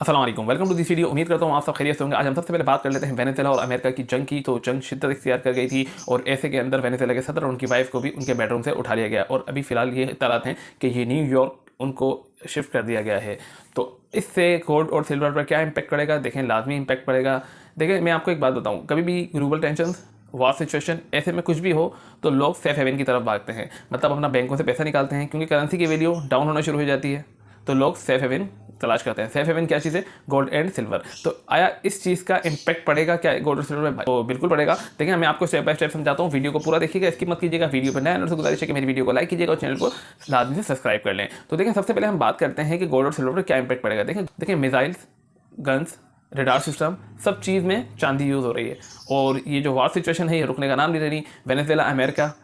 अस्सलाम वालेकुम, welcome to this video. उम्मीद करता हूँ आप सब खैरियत से होंगे। आज हम सबसे पहले बात कर लेते हैं वेनेजुएला और अमेरिका की जंग की। तो जंग शिद्दत इख्तियार कर गई थी और ऐसे के अंदर वेनेजुएला के सदर और उनकी वाइफ को भी उनके बेडरूम से उठा लिया गया और अभी फिलहाल ये इत्तलात हैं कि ये न्यूयॉर्क उनको शिफ्ट कर दिया गया है। तो इससे गोल्ड और सिल्वर पर क्या इम्पैक्ट पड़ेगा? देखें, लाजमी इम्पैक्ट पड़ेगा। देखें, मैं आपको एक बात बताऊँ, कभी भी ग्लोबल टेंशन, वार सिचुएशन, ऐसे में कुछ भी हो तो लोग सेफ हेवन की तरफ भागते हैं, मतलब अपना बैंकों से पैसा निकालते हैं, क्योंकि करेंसी की वैल्यू डाउन होना शुरू हो जाती है तो लोग सेफ हेवन तलाश करते हैं। सेफ हेवन क्या चीज़ है? Gold and silver. तो आया इस चीज़ का इम्पैक्ट पड़ेगा क्या गोल्ड और सिल्वर में? तो बिल्कुल पड़ेगा। देखिए, मैं आपको स्टेप बाय स्टेप समझाता हूँ, वीडियो को पूरा देखिएगा, स्किप मत कीजिएगा। वीडियो पर नया नोट से गुजारिश है कि मेरी वीडियो को लाइक कीजिएगा और चैनल को लाजमी से सब्सक्राइब कर लें। तो देखिए, सबसे पहले हम बात करते हैं कि गोल्ड और सिल्वर पर क्या इम्पैक्ट पड़ेगा। देखिए, मिसाइल्स, गन्स, रडार सिस्टम, सब चीज़ में चांदी यूज़ हो रही है और ये जो वार सिचुएशन है ये रुकने का नाम नहीं ले रही। Venezuela, America,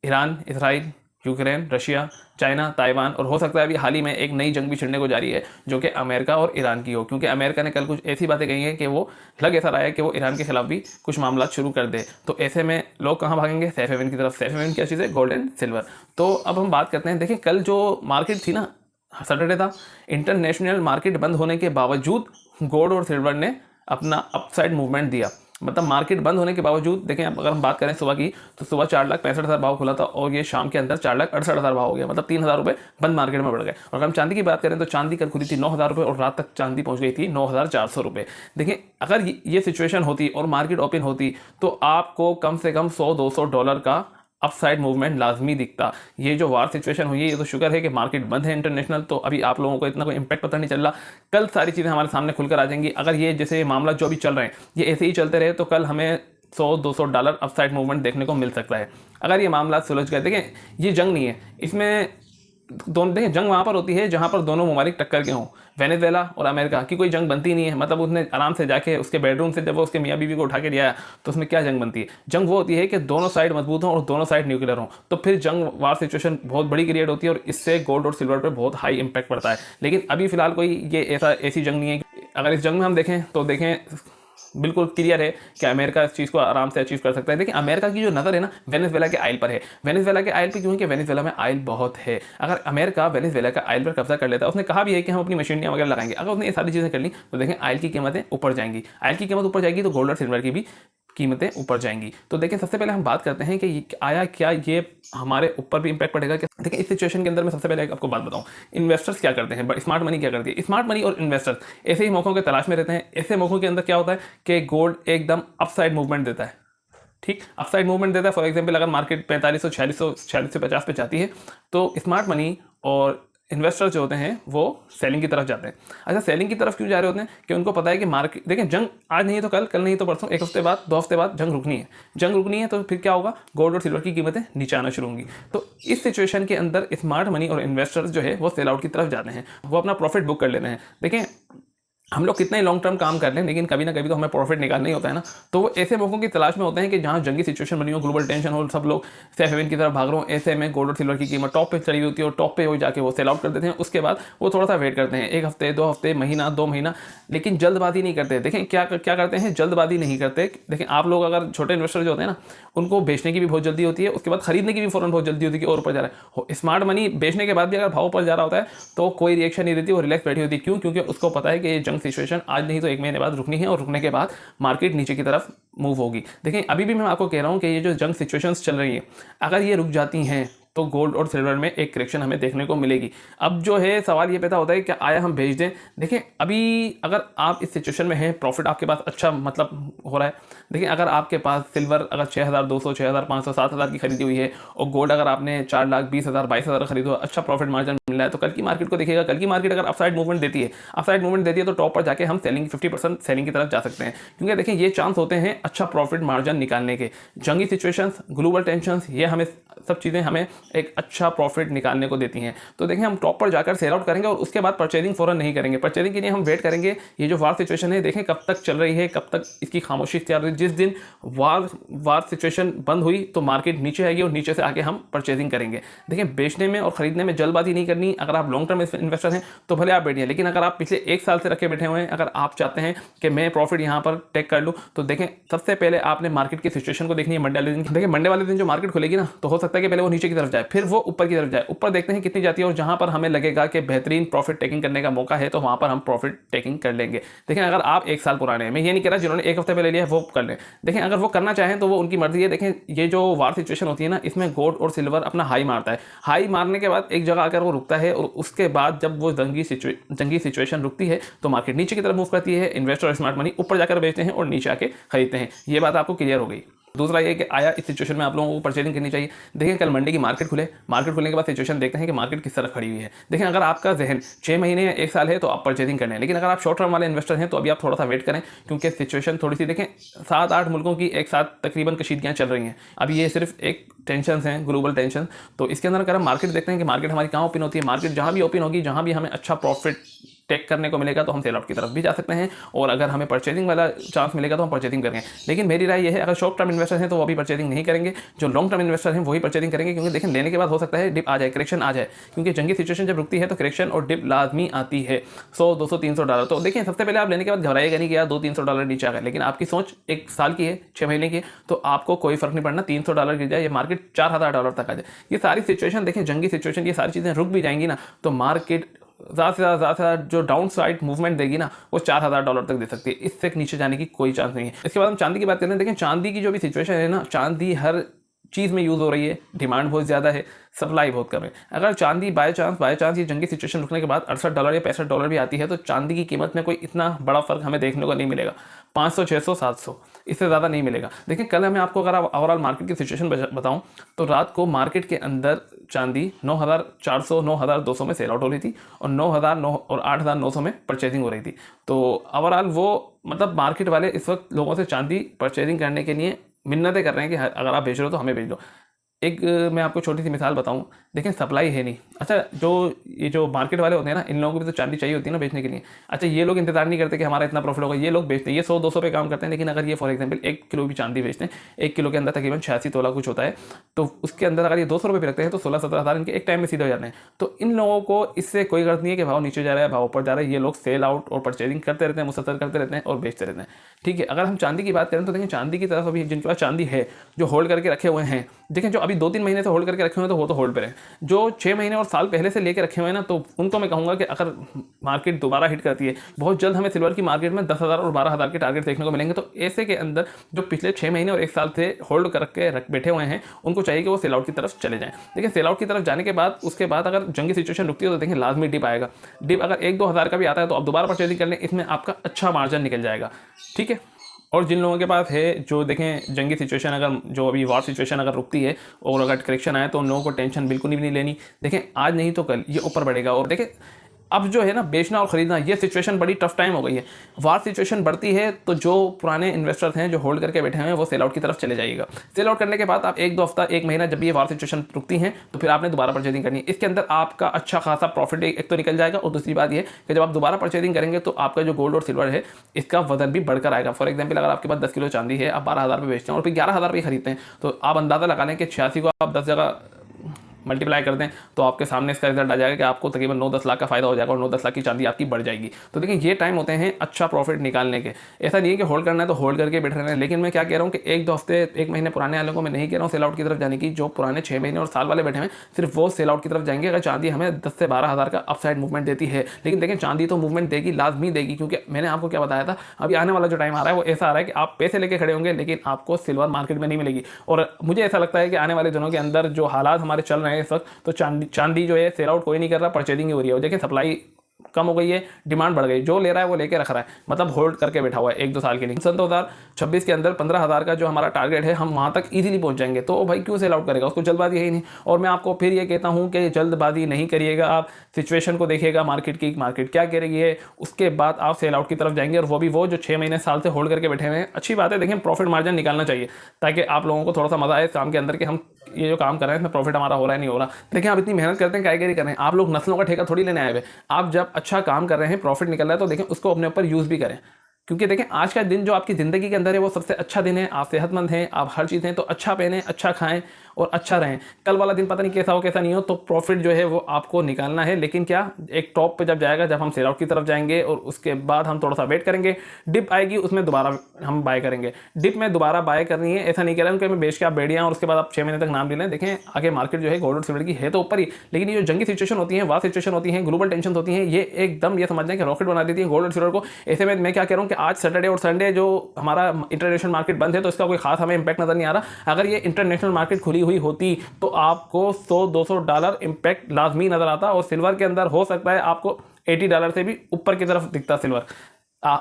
Iran, Israel, Ukraine, Russia, China, Taiwan और हो सकता है अभी हाल ही में एक नई जंग भी छिड़ने को जा रही है जो कि अमेरिका और ईरान की हो, क्योंकि अमेरिका ने कल कुछ ऐसी बातें कही हैं कि वो लग ऐसा रहा है कि वो ईरान के खिलाफ भी कुछ मामला शुरू कर दे। तो ऐसे में लोग कहाँ भागेंगे? सेफ हेवन की तरफ। सेफ हेवन क्या चीज़ है? Gold and silver. तो अब हम बात करते हैं। देखिए, कल जो मार्केट थी ना, सैटरडे था, इंटरनेशनल मार्केट बंद होने के बावजूद गोल्ड और सिल्वर ने अपना अपसाइड मूवमेंट दिया। मतलब मार्केट बंद होने के बावजूद, देखें, अगर हम बात करें सुबह की, तो सुबह 4,65,000 भाव खुला था और ये शाम के अंदर 4,68,000 भाव हो गया, मतलब 3,000 रुपये बंद मार्केट में बढ़ गए। और अगर हम चांदी की बात करें तो चांदी कल खुली थी 9,000 रुपये और रात तक चांदी पहुंच गई थी 9,400 रुपये। देखिए, अगर ये सिचुएशन होती और मार्केट ओपन होती तो आपको कम से कम $100-200 का अपसाइड मूवमेंट लाजमी दिखता। ये जो वार सिचुएशन हुई है, ये तो शुक्र है कि मार्केट बंद है इंटरनेशनल, तो अभी आप लोगों को इतना कोई इंपैक्ट पता नहीं चल रहा। कल सारी चीज़ें हमारे सामने खुलकर आ जाएंगी। अगर ये जैसे मामला जो अभी चल रहे हैं ये ऐसे ही चलते रहे तो कल हमें $100-200 अपसाइड मूवमेंट देखने को मिल सकता है। अगर ये मामला सुलझ गए, देखें, ये जंग नहीं है, इसमें दोनों, देखें, जंग वहाँ पर होती है जहाँ पर दोनों ममालिक टक्कर के हों। वेनेजुएला और अमेरिका की कोई जंग बनती नहीं है, मतलब उसने आराम से जाके उसके बेडरूम से जब वो उसके मियाँ बीवी को उठा के लिया तो उसमें क्या जंग बनती है? जंग वो होती है कि दोनों साइड मजबूत हों और दोनों साइड न्यूक्लियर हों, तो फिर जंग, वार सिचुएशन बहुत बड़ी क्रिएट होती है और इससे गोल्ड और सिल्वर पर बहुत हाई इंपैक्ट पड़ता है। लेकिन अभी फिलहाल कोई ये ऐसी जंग नहीं है। अगर इस जंग में हम देखें तो देखें, बिल्कुल क्लियर है कि अमेरिका इस चीज़ को आराम से अचीव कर सकता है। देखिए, अमेरिका की जो नज़र है ना, वेनेजुएला के आयल पर है। वेनेजुएला के आयल पर क्यों है? कि वेनेजुएला में आयल बहुत है। अगर अमेरिका वेनेजुएला का आयल पर कब्जा कर लेता है, उसने कहा भी है कि हम अपनी मशीनियाँ वगैरह लगाएंगे, अगर उसने ये सारी चीज़ें कर ली तो देखें आयल की कीमतें ऊपर जाएंगी। आयल की कीमत ऊपर जाएगी तो गोल्ड और सिल्वर की भी कीमतें ऊपर जाएंगी। तो देखिए, सबसे पहले हम बात करते हैं कि आया क्या ये हमारे ऊपर भी इंपैक्ट पड़ेगा क्या? देखिए, इस सिचुएशन के अंदर मैं सबसे पहले आपको बात बताऊं, इन्वेस्टर्स क्या करते हैं, स्मार्ट मनी क्या करती है। स्मार्ट मनी और इन्वेस्टर्स ऐसे ही मौकों के तलाश में रहते हैं। ऐसे मौकों के अंदर क्या होता है कि गोल्ड एकदम अपसाइड मूवमेंट देता है। ठीक, अपसाइड मूवमेंट देता है। फॉर एग्जांपल, अगर मार्केट 4500, 4600, 4650 पे जाती है तो स्मार्ट मनी और इन्वेस्टर जो होते हैं वो सेलिंग की तरफ जाते हैं। अच्छा, सेलिंग की तरफ क्यों जा रहे होते हैं? कि उनको पता है कि मार्केट, देखें, जंग आज नहीं तो कल, कल नहीं तो परसों, एक हफ्ते बाद, 2 हफ्ते बाद जंग रुकनी है। जंग रुकनी है तो फिर क्या होगा? गोल्ड और सिल्वर की कीमतें नीचे आना शुरू होंगी। तो इस सिचुएशन के अंदर स्मार्ट मनी और इन्वेस्टर्स जो है वो सेल आउट की तरफ जाते हैं, वो अपना प्रॉफिट बुक कर लेते हैं। देखें, हम लोग कितना ही लॉन्ग टर्म काम कर लें लेकिन कभी ना कभी तो हमें प्रॉफिट निकालना ही होता है ना। तो वो ऐसे मौकों की तलाश में होते हैं कि जहाँ जंगी सिचुएशन बनी हो, ग्लोबल टेंशन हो, सब लोग सेफ हेवन की तरफ भाग रहे हो, ऐसे में गोल्ड और सिल्वर की कीमत टॉप पे चली हुई होती है और टॉप पे हो जाके वो सेल आउट कर देते हैं। उसके बाद वो थोड़ा सा वेट करते हैं, 1 हफ्ते, 2 हफ्ते, महीना, 2 महीना, लेकिन जल्दबाजी नहीं करते। देखें, क्या क्या करते हैं? जल्दबाजी नहीं करते। देखें, आप लोग अगर छोटे इन्वेस्टर जो होते हैं ना, उनको बेचने की भी बहुत जल्दी होती है, उसके बाद खरीदने की भी फौरन बहुत जल्दी होती है कि और ऊपर जा रहा है। स्मार्ट मनी बेचने के बाद भी अगर भाव ऊपर जा रहा होता है तो कोई रिएक्शन नहीं देती, वो रिलैक्स बैठी होती है। क्यों? क्योंकि उसको पता है कि ये जंग सिचुएशन आज नहीं तो 1 महीने बाद रुकनी है और रुकने के बाद मार्केट नीचे की तरफ मूव होगी। देखें, अभी भी मैं आपको कह रहा हूं कि ये जो जंग सिचुएशंस चल रही है, अगर ये रुक जाती हैं तो गोल्ड और सिल्वर में एक करेक्शन हमें देखने को मिलेगी। अब जो है सवाल ये पैदा होता है कि आया हम भेज दें। देखिए, अभी अगर आप इस सिचुएशन में हैं, प्रॉफिट आपके पास अच्छा मतलब हो रहा है। देखिए, अगर आपके पास सिल्वर अगर 6,200, 6,500, 7,000 की खरीदी हुई है और गोल्ड अगर आपने 4,20,000, 22,000 खरीदो, अच्छा प्रॉफिट मार्जिन मिल रहा है, तो कल की मार्केट को देखिएगा। कल की मार्केट अगर अपसाइड मूवमेंट देती है, अपसाइड मूवमेंट देती है तो टॉप पर जाके हम सेलिंग 50% सेलिंग की तरफ जा सकते हैं। क्योंकि देखिए, ये चांस होते हैं अच्छा प्रॉफिट मार्जिन निकालने के। जंगी सिचुएशंस, ग्लोबल टेंशंस, ये हमें सब चीज़ें हमें एक अच्छा प्रॉफिट निकालने को देती हैं। तो देखें, हम टॉप पर जाकर सेल आउट करेंगे और उसके बाद परचेजिंग फौरन नहीं करेंगे। परचेजिंग के लिए हम वेट करेंगे। ये जो वार सिचुएशन है, देखें कब तक चल रही है, कब तक इसकी खामोशी इख्तियार रही। जिस दिन वार सिचुएशन बंद हुई तो मार्केट नीचे आएगी और नीचे से आके हम परचेजिंग करेंगे। देखें, बेचने में और खरीदने में जल्दबाजी नहीं करनी। अगर आप लॉन्ग टर्म इन्वेस्टर हैं तो भले आप बैठिए, लेकिन अगर आप पिछले 1 साल से रखे बैठे हुए हैं, अगर आप चाहते हैं कि मैं प्रॉफिट यहाँ पर टेक कर लूँ, तो देखें, सबसे पहले आपने मार्केट की सिचुएशन को देखनी है मंडे वाले दिन। देखिए, मंडे वाले दिन जो मार्केट खुलेगी ना, तो हो सकता है कि पहले वो नीचे की तरफ जाए, फिर वो ऊपर की तरफ जाए, ऊपर देखते हैं कितनी जाती है और जहां पर हमें लगेगा कि बेहतरीन प्रॉफिट टेकिंग करने का मौका है तो वहां पर हम प्रॉफिट टेकिंग कर लेंगे। देखें अगर आप 1 साल पुराने हैं, मैं ये नहीं कह रहा जिन्होंने 1 हफ्ते पहले लिया है वो कर लें, देखें अगर वो करना चाहें तो वो उनकी मर्जी है। देखें ये जो वार सिचुएशन होती है ना, इसमें गोल्ड और सिल्वर अपना हाई मारता है, हाई मारने के बाद एक जगह आकर वो रुकता है और उसके बाद जब वो जंगी सिचुएशन रुकती है तो मार्केट नीचे की तरफ मूव करती है, इन्वेस्टर और स्मार्ट मनी ऊपर जाकर बेचते हैं और नीचे आके खरीदते हैं। ये बात आपको क्लियर हो गई। दूसरा ये कि आया इस सिचुएशन में आप लोगों को परचेजिंग करनी चाहिए। देखें कल मंडे की मार्केट खुलने के बाद सिचुएशन देखते हैं कि मार्केट किस तरह खड़ी हुई है। देखें अगर आपका जहन 6 महीने या 1 साल है तो आप परचेजिंग करने हैं, लेकिन अगर आप शॉर्ट टर्म वाले इन्वेस्टर हैं तो अभी आप थोड़ा सा वेट करें, क्योंकि सिचुएशन थोड़ी सी देखें 7-8 मुल्कों की एक साथ तकरीबन कशीदगियाँ चल रही हैं। अभी ये सिर्फ एक टेंशन हैं, ग्लोबल टेंशन। तो इसके अंदर अगर हम मार्केट देखते हैं कि मार्केट हमारी कहाँ ओपन होती है, मार्केट जहाँ भी ओपन होगी, जहाँ भी हमें अच्छा प्रॉफिट टेक करने को मिलेगा तो हम सेल आउट की तरफ भी जा सकते हैं, और अगर हमें परचेजिंग वाला चांस मिलेगा तो हम परचेजिंग करेंगे। लेकिन मेरी राय यह है अगर शॉर्ट टर्म इन्वेस्टर हैं तो वो अभी परचेजिंग नहीं करेंगे, जो लॉन्ग टर्म इन्वेस्टर हैं वही परचेजिंग करेंगे, क्योंकि देखें लेने के बाद हो सकता है डिप आ जाए, करेक्शन आ जाए, क्योंकि जंगी सिचुएशन जब रुकती है तो करेक्शन और डिप लाजमी आती है। $100, $200, $300। तो देखिए सबसे पहले आप लेने के बाद घबराइएगा नहीं कि यार $200-300 नीचे आ गए, लेकिन आपकी सोच 1 साल की है, 6 महीने की है, तो आपको कोई फर्क नहीं पड़ना $300 गिर जाए या मार्केट $4000 तक आ जाए। ये सारी सिचुएशन देखें, जंगी सिचुएशन, ये सारी चीज़ें रुक भी जाएंगी ना तो मार्केट ज़्यादा से ज़्यादा जो डाउन साइड मूवमेंट देगी ना वो $4000 तक दे सकती है, इससे नीचे जाने की कोई चांस नहीं है। इसके बाद हम चांदी की बात करते हैं। देखें चांदी की जो भी सिचुएशन है ना, चांदी हर चीज़ में यूज़ हो रही है, डिमांड बहुत ज़्यादा है, सप्लाई बहुत कम है। अगर चांदी बाय चांस ये जंगी सिचुएशन रुकने के बाद $68 या $65 भी आती है तो चांदी की कीमत में कोई इतना बड़ा फर्क हमें देखने को नहीं मिलेगा, 500, 600, 700, इससे ज़्यादा नहीं मिलेगा। देखिए कल मैं आपको अगर ओवरऑल मार्केट की सिचुएशन बताऊं तो रात को मार्केट के अंदर चांदी 9400, 9200 में सेल आउट हो रही थी और 9000 और 8900 में परचेजिंग हो रही थी। तो ओवरऑल वो मतलब मार्केट वाले इस वक्त लोगों से चांदी परचेजिंग करने के लिए मिन्नतें कर रहे हैं कि अगर आप बेच रहे हो तो हमें बेच दो। एक मैं आपको छोटी सी मिसाल बताऊं, देखें सप्लाई है नहीं। अच्छा ये जो मार्केट वाले होते हैं ना, इन लोगों को भी तो चांदी चाहिए होती है ना बेचने के लिए। अच्छा ये लोग इंतजार नहीं करते कि हमारा इतना प्रॉफिट होगा, ये लोग बेचते हैं, ये 100-200 पे काम करते हैं, लेकिन अगर ये फॉर एग्जांपल 1 किलो भी चांदी बेचते हैं, 1 किलो के अंदर तकरीबन 86 तोला कुछ होता है, तो उसके अंदर अगर ये 200 रुपये पे रखते हैं तो 16-17 हज़ार इनके एक टाइम में सीधे हो जाते हैं। तो इन लोगों को इससे कोई गर्ज नहीं है कि भाव नीचे जा रहा है, भाव ऊपर जा रहा है, ये लोग सेल आउट और परचेजिंग करते रहते हैं, मुसलसल करते रहते हैं और बेचते रहते हैं। ठीक है, अगर हम चांदी की बात करें तो देखें चांदी की तरफ अभी जिनके पास चांदी है, जो होल्ड करके रखे हुए हैं, देखें जो अभी 2-3 महीने से होल्ड करके रखे हुए हैं तो वो तो होल्ड पे रहे, जो 6 महीने और साल पहले से लेकर रखे हुए हैं ना, तो उनको मैं कहूँगा कि अगर मार्केट दोबारा हिट करती है, बहुत जल्द हमें सिल्वर की मार्केट में 10,000 और 12,000 के टारगेट देखने को मिलेंगे। तो ऐसे के अंदर जो पिछले 6 महीने और 1 साल से होल्ड करके बैठे हुए हैं उनको चाहिए कि वो सेल आउट की तरफ चले जाएं। देखिए सेल आउट की तरफ जाने के बाद उसके बाद अगर जंगी सिचुएशन रुकती है तो देखिए लाजमी डिप आएगा। डिप अगर 1-2 हज़ार का भी आता है तो आप दोबारा परचेजिंग कर लें, इसमें आपका अच्छा मार्जिन निकल जाएगा। ठीक है, और जिन लोगों के पास है, जो देखें जंगी सिचुएशन अगर जो अभी वार सिचुएशन अगर रुकती है और अगर करेक्शन आए तो उन लोगों को टेंशन बिल्कुल भी नहीं लेनी। देखें आज नहीं तो कल ये ऊपर बढ़ेगा। और देखें अब जो है ना बेचना और खरीदना, ये सिचुएशन बड़ी टफ टाइम हो गई है। वार सिचुएशन बढ़ती है तो जो पुराने इन्वेस्टर्स हैं जो होल्ड करके बैठे हैं वो सेल आउट की तरफ चले जाइएगा। सेल आउट करने के बाद आप 1-2 हफ्ता 1 महीना जब ये वार सिचुएशन रुकती हैं तो फिर आपने दोबारा परचेजिंग करनी है। इसके अंदर आपका अच्छा खासा प्रॉफिट एक तो निकल जाएगा, और दूसरी बात ये कि जब आप दोबारा परचेजिंग करेंगे तो आपका जो गोल्ड और सिल्वर है इसका वजन भी बढ़कर आएगा। फॉर एग्जाम्पल अगर आपके पास 10 किलो चांदी है, आप 12,000 पे बेचते हैं और फिर 11,000 पे खरीदते हैं, तो आप अंदाजा लगा लें कि 86 को आप 10 जगह मल्टीप्लाई कर दें तो आपके सामने इसका रिजल्ट आ जाएगा कि आपको तकरीबन 9-10 लाख का फायदा हो जाएगा और 9-10 लाख की चांदी आपकी बढ़ जाएगी। तो देखिए ये टाइम होते हैं अच्छा प्रॉफिट निकालने के। ऐसा नहीं है कि होल्ड करना है तो होल्ड करके बैठ रहे हैं, लेकिन मैं क्या कह रहा हूँ कि 1-2 हफ्ते 1 महीने पुराने वालों को मैं नहीं कह रहा हूँ सेल आउट की तरफ जाने की। जो पुराने 6 महीने और साल वाले बैठे हैं सिर्फ वो सेल आउट की तरफ जाएंगे अगर चांदी हमें 10 से 12 हज़ार का अपसाइड मूवमेंट देती है। लेकिन देखें चांदी तो मूवमेंट देगी, लाजमी देगी, क्योंकि मैंने आपको क्या बताया था, अभी आने वाला जो टाइम आ रहा है वो ऐसा आ रहा है कि आप पैसे लेके खड़े होंगे लेकिन आपको सिल्वर मार्केट में नहीं मिलेगी। और मुझे ऐसा लगता है कि आने वाले दिनों के अंदर जो हालात हमारे चल रहे हैं इस वक्त, तो चांदी जो है सेल आउट कोई नहीं कर रहा, परचेजिंग ही हो रही है। देखिए सप्लाई कम हो गई है, डिमांड बढ़ गई, जो ले रहा है वो लेके रख रहा है, मतलब होल्ड करके बैठा हुआ है 1-2 साल के लिए। सन 2026 के अंदर 15,000 का जो हमारा टारगेट है हम वहां तक इजीली पहुंच जाएंगे। तो भाई क्यों सेल आउट करेगा, उसको जल्दबाजी है ही नहीं। और मैं आपको फिर ये कहता हूं कि जल्दबाजी नहीं करिएगा, आप सिचुएशन को देखिएगा, मार्केट क्या कह रही है, उसके बाद आप सेल आउट की तरफ जाएंगे। और वो भी वो जो 6 महीने साल से होल्ड करके बैठे हुए हैं। अच्छी बात है, देखें प्रॉफिट मार्जिन निकालना चाहिए ताकि आप लोगों को थोड़ा सा मजा आए इस काम के अंदर कि हम ये जो काम कर रहे हैं इसमें प्रॉफिट हमारा हो रहा है नहीं हो रहा। देखिए आप इतनी मेहनत करते हैं, कारीगरी कर रहे हैं, आप लोग नस्लों का ठेका थोड़ी लेने आए हुए। आप जब अच्छा काम कर रहे हैं, प्रॉफिट निकल रहा है, तो देखें उसको अपने ऊपर यूज भी करें, क्योंकि देखें आज का दिन जो आपकी ज़िंदगी के अंदर है वो सबसे अच्छा दिन है। आप सेहतमंद हैं, आप हर चीज़ हैं, तो अच्छा पहने, अच्छा खाएं और अच्छा रहें। कल वाला दिन पता नहीं कैसा हो कैसा नहीं हो, तो प्रॉफिट जो है वो आपको निकालना है। लेकिन क्या, एक टॉप पे जब जाएगा, जब हम सेल आउट की तरफ जाएंगे और उसके बाद हम थोड़ा सा वेट करेंगे, डिप आएगी उसमें दोबारा हम बाय करेंगे। डिप में दोबारा बाय करनी है, ऐसा नहीं कह रहा हूं कि मैं बेच के आप बैठ जाएं और उसके बाद आप 6 महीने तक नाम ले लें। देखें आगे मार्केट जो है गोल्ड और सिल्वर की है तो ऊपर ही, लेकिन ये जो जंगी सिचुएशन होती है, वार सिचुएशन होती है, ग्लोबल टेंशन होती है, ये एकदम ये समझ लें कि रॉकेट बना देती है गोल्ड और सिल्वर को। ऐसे में मैं क्या कह रहा हूं कि आज सैटरडे और संडे जो हमारा इंटरनेशनल मार्केट बंद है तो इसका कोई खास हमें इंपैक्ट नजर नहीं आ रहा। अगर ये इंटरनेशनल मार्केट खुली हुई होती तो आपको $100-200 इंपैक्ट लाजमी नजर आता, और सिल्वर के अंदर हो सकता है आपको $80 से भी ऊपर की तरफ दिखता सिल्वर।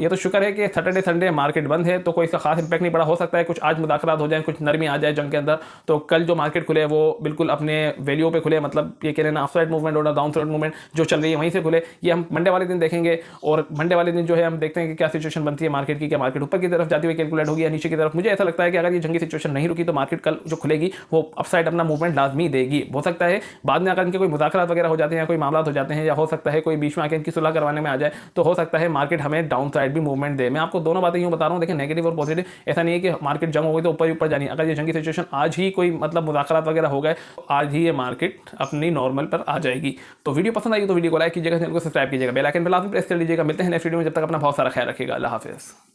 ये तो शुक्र है कि सैटरडे संडे मार्केट बंद है तो कोई इसका खास इंपैक्ट नहीं पड़ा। हो सकता है कुछ आज मुदाखलात हो जाए, कुछ नरमी आ जाए जंग के अंदर, तो कल जो मार्केट खुले वो बिल्कुल अपने वैल्यू पे खुले, मतलब ये कह लेना अपसाइड मूवमेंट और डाउन साइड मूवमेंट जो चल रही है वहीं से खुले। ये हम मंडे वाले दिन देखेंगे, और मंडे वाले दिन जो है हम देखते हैं कि क्या सिचुएशन बनती है मार्केट की, क्या मार्केट ऊपर की तरफ जाती हुई कैलकुलेट होगी या नीचे की तरफ। मुझे ऐसा लगता है कि अगर ये जंगी सिचुएशन नहीं रुकी तो मार्केट कल जो खुलेगी वो अपसाइड अपना मूवमेंट लाजमी देगी। हो सकता है बाद में अगर इनके कोई मुदाखलात वगैरह हो जाते हैं, कोई मामला हो जाते हैं, या हो सकता है कोई बीच में आके इनकी सुलह करवाने में आ जाए, तो हो सकता है मार्केट हमें डाउन साइड भी मूवमेंट दे। मैं आपको दोनों बातें यूं बता रहा हूं, देखिए नेगेटिव और पॉजिटिव। ऐसा नहीं है कि मार्केट जंग हो गई तो ऊपर ही ऊपर जानी है। अगर ये जंगी सिचुएशन आज ही कोई मतलब मुदाखलात वगैरह हो गए तो आज ही ये मार्केट अपनी नॉर्मल पर आ जाएगी। तो वीडियो पसंद आई तो वीडियो को लाइक कीजिएगा, चैनल को सब्सक्राइब कीजिएगा, बेल आइकन पर लाजमी प्रेस कर लीजिएगा। मिलते हैं नेक्स्ट वीडियो में, जब तक अपना बहुत सारा ख्याल रखिएगा। अल्लाह हाफिज़।